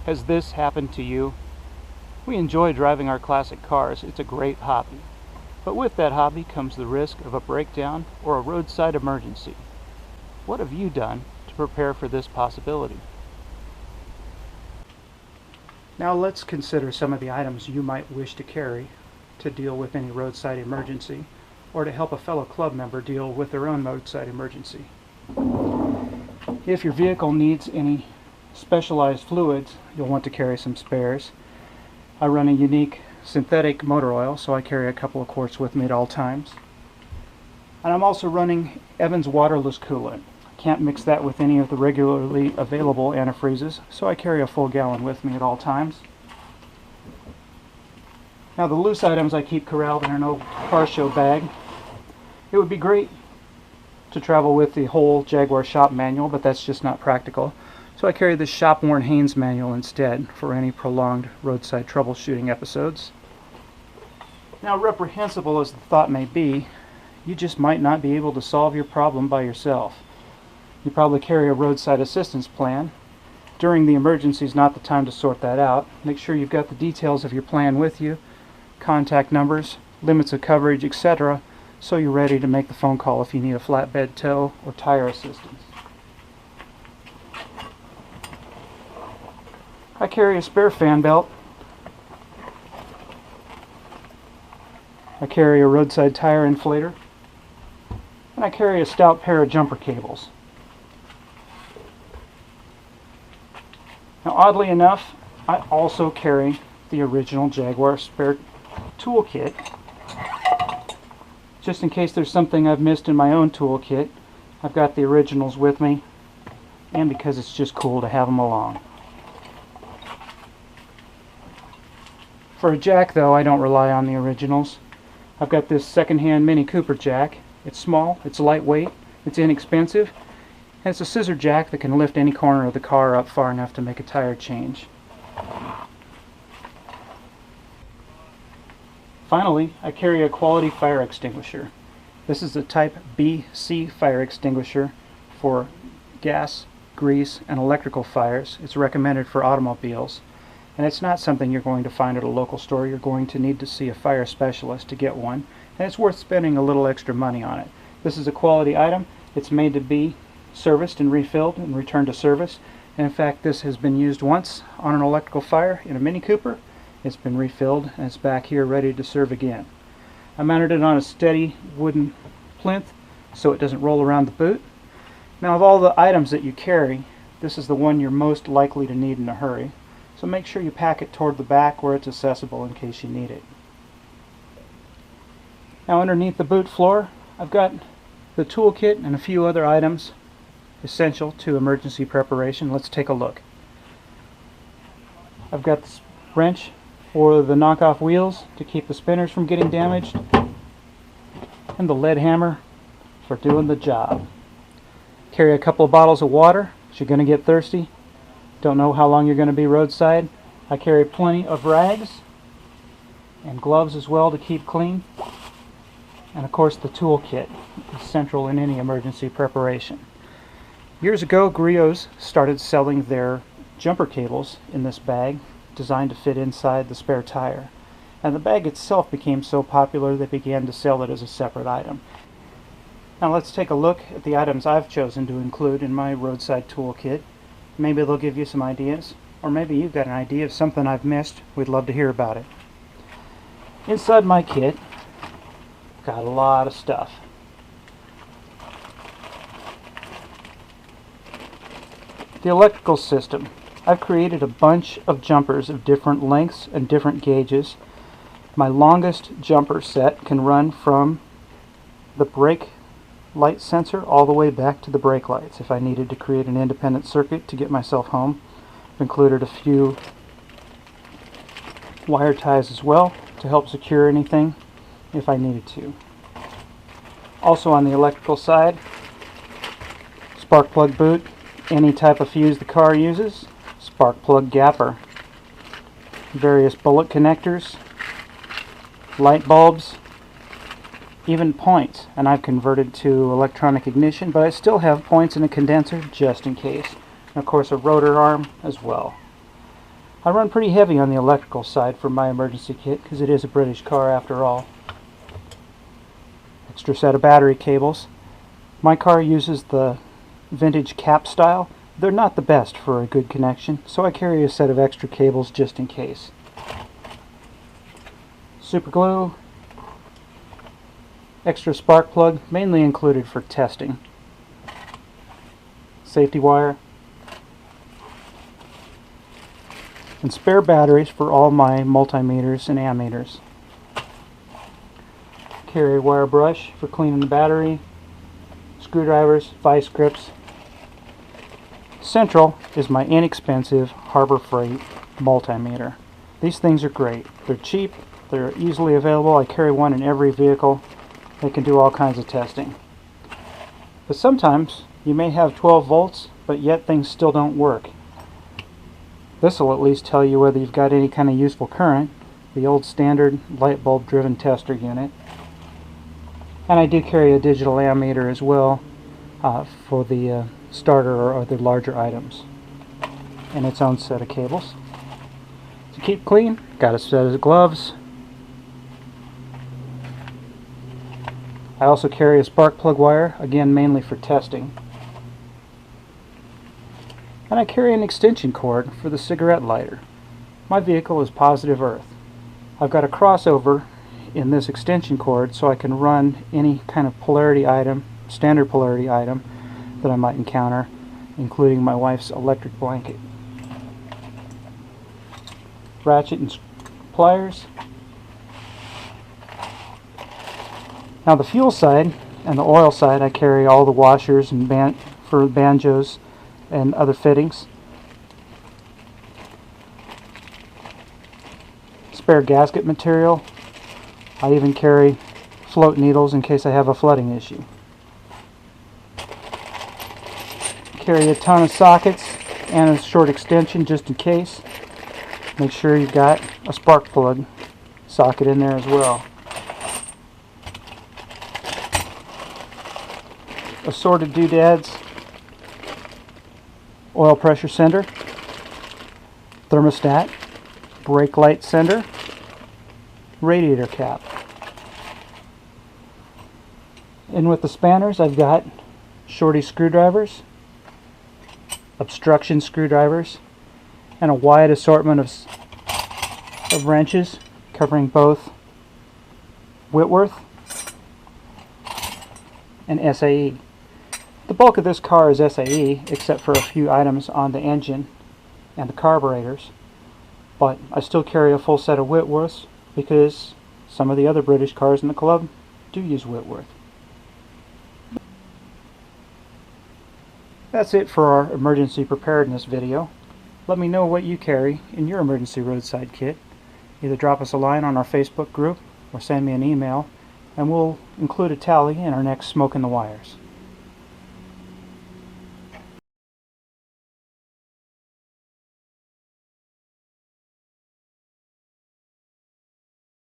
Has this happened to you? We enjoy driving our classic cars. It's a great hobby. But with that hobby comes the risk of a breakdown or a roadside emergency. What have you done to prepare for this possibility? Now let's consider some of the items you might wish to carry to deal with any roadside emergency, or to help a fellow club member deal with their own roadside emergency. If your vehicle needs any specialized fluids, you'll want to carry some spares. I run a unique synthetic motor oil, so I carry a couple of quarts with me at all times. And I'm also running Evans waterless coolant. I can't mix that with any of the regularly available antifreezes, so I carry a full gallon with me at all times. Now the loose items I keep corralled in an old car show bag. It would be great to travel with the whole Jaguar shop manual, but that's just not practical. So I carry this shop-worn Haynes manual instead for any prolonged roadside troubleshooting episodes. Now, reprehensible as the thought may be, you just might not be able to solve your problem by yourself. You probably carry a roadside assistance plan. During the emergency is not the time to sort that out. Make sure you've got the details of your plan with you, contact numbers, limits of coverage, etc., so you're ready to make the phone call if you need a flatbed tow or tire assistance. I carry a spare fan belt. I carry a roadside tire inflator. And I carry a stout pair of jumper cables. Now, oddly enough, I also carry the original Jaguar spare toolkit, just in case there's something I've missed in my own toolkit. I've got the originals with me, and because it's just cool to have them along. For a jack, though, I don't rely on the originals. I've got this second-hand Mini Cooper jack. It's small, it's lightweight, it's inexpensive, and it's a scissor jack that can lift any corner of the car up far enough to make a tire change. Finally, I carry a quality fire extinguisher. This is a type BC fire extinguisher for gas, grease, and electrical fires. It's recommended for automobiles, and it's not something you're going to find at a local store. You're going to need to see a fire specialist to get one, and it's worth spending a little extra money on it. This is a quality item. It's made to be serviced and refilled and returned to service. And in fact, this has been used once on an electrical fire in a Mini Cooper. It's been refilled and it's back here ready to serve again. I mounted it on a steady wooden plinth so it doesn't roll around the boot. Now, of all the items that you carry, this is the one you're most likely to need in a hurry. So make sure you pack it toward the back where it's accessible in case you need it. Now, underneath the boot floor, I've got the toolkit and a few other items essential to emergency preparation. Let's take a look. I've got this wrench for the knockoff wheels to keep the spinners from getting damaged, and the lead hammer for doing the job. Carry a couple of bottles of water if you're going to get thirsty. Don't know how long you're going to be roadside. I carry plenty of rags and gloves as well to keep clean. And of course, the toolkit is central in any emergency preparation. Years ago, Griots started selling their jumper cables in this bag, designed to fit inside the spare tire. And the bag itself became so popular they began to sell it as a separate item. Now let's take a look at the items I've chosen to include in my roadside toolkit. Maybe they'll give you some ideas, or maybe you've got an idea of something I've missed. We'd love to hear about it. Inside my kit, got a lot of stuff. The electrical system. I've created a bunch of jumpers of different lengths and different gauges. My longest jumper set can run from the brake light sensor all the way back to the brake lights if I needed to create an independent circuit to get myself home. I've included a few wire ties as well to help secure anything if I needed to. Also on the electrical side, spark plug boot, any type of fuse the car uses, spark plug gapper, various bullet connectors, light bulbs, even points, and I've converted to electronic ignition, but I still have points in a condenser just in case. And of course a rotor arm as well. I run pretty heavy on the electrical side for my emergency kit because it is a British car after all. Extra set of battery cables. My car uses the vintage cap style. They're not the best for a good connection, so I carry a set of extra cables just in case. Super glue. Extra spark plug, mainly included for testing. Safety wire. And spare batteries for all my multimeters and ammeters. Carry a wire brush for cleaning the battery. Screwdrivers, vice grips. Central is my inexpensive Harbor Freight multimeter. These things are great. They're cheap, they're easily available. I carry one in every vehicle. They can do all kinds of testing. But sometimes you may have 12 volts, but yet things still don't work. This will at least tell you whether you've got any kind of useful current. The old standard light bulb driven tester unit. And I do carry a digital ammeter as well for the starter or other larger items. And its own set of cables. To keep clean, got a set of gloves. I also carry a spark plug wire, again mainly for testing. And I carry an extension cord for the cigarette lighter. My vehicle is Positive Earth. I've got a crossover in this extension cord so I can run any kind of polarity item, standard polarity item that I might encounter, including my wife's electric blanket. Ratchet and pliers. Now the fuel side and the oil side, I carry all the washers and for banjos and other fittings. Spare gasket material. I even carry float needles in case I have a flooding issue. Carry a ton of sockets and a short extension just in case. Make sure you've got a spark plug socket in there as well. Assorted doodads. Oil pressure sender. Thermostat. Brake light sender. Radiator cap. In with the spanners, I've got shorty screwdrivers, obstruction screwdrivers, and a wide assortment of wrenches covering both Whitworth and SAE. The bulk of this car is SAE, except for a few items on the engine and the carburetors, but I still carry a full set of Whitworths because some of the other British cars in the club do use Whitworth. That's it for our emergency preparedness video. Let me know what you carry in your emergency roadside kit. Either drop us a line on our Facebook group or send me an email, and we'll include a tally in our next Smoke in the Wires.